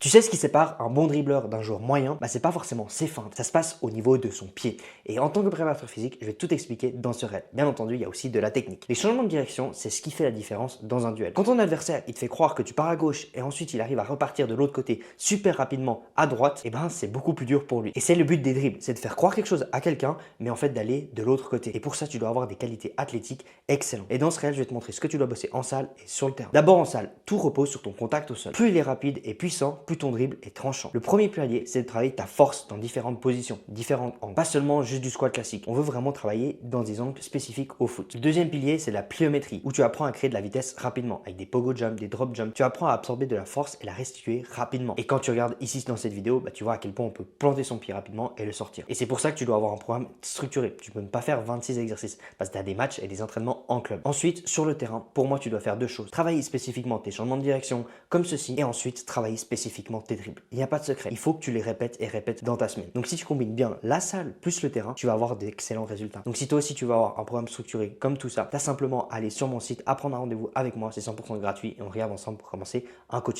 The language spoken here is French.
Tu sais ce qui sépare un bon dribbleur d'un joueur moyen? C'est pas forcément ses feintes, ça se passe au niveau de son pied. Et en tant que préparateur physique, je vais tout expliquer dans ce raid. Bien entendu, il y a aussi de la technique. Les changements de direction, c'est ce qui fait la différence dans un duel. Quand ton adversaire, il te fait croire que tu pars à gauche et ensuite il arrive à repartir de l'autre côté super rapidement à droite, c'est beaucoup plus dur pour lui. Et c'est le but des dribbles, c'est de faire croire quelque chose à quelqu'un, mais en fait d'aller de l'autre côté. Et pour ça, tu dois avoir des qualités athlétiques excellentes. Et dans ce raid, je vais te montrer ce que tu dois bosser en salle et sur le terrain. D'abord en salle, tout repose sur ton contact au sol. Plus il est rapide et puissant, plus ton dribble est tranchant. Le premier pilier, c'est de travailler ta force dans différentes positions, différents angles. Pas seulement juste du squat classique. On veut vraiment travailler dans des angles spécifiques au foot. Le deuxième pilier, c'est la pliométrie, où tu apprends à créer de la vitesse rapidement, avec des pogo jump, des drop jump. Tu apprends à absorber de la force et la restituer rapidement. Et quand tu regardes ici dans cette vidéo, tu vois à quel point on peut planter son pied rapidement et le sortir. Et c'est pour ça que tu dois avoir un programme structuré. Tu peux ne pas faire 26 exercices, parce que tu as des matchs et des entraînements en club. Ensuite, sur le terrain, pour moi, tu dois faire deux choses. Travailler spécifiquement tes changements de direction, comme ceci, et ensuite travailler spécifiquement tes dribbles. Il n'y a pas de secret. Il faut que tu les répètes et répètes dans ta semaine. Donc si tu combines bien la salle plus le terrain, tu vas avoir d'excellents résultats. Donc si toi aussi tu veux avoir un programme structuré comme tout ça, tu as simplement à aller sur mon site, à prendre un rendez-vous avec moi, c'est 100% gratuit et on regarde ensemble pour commencer un coaching.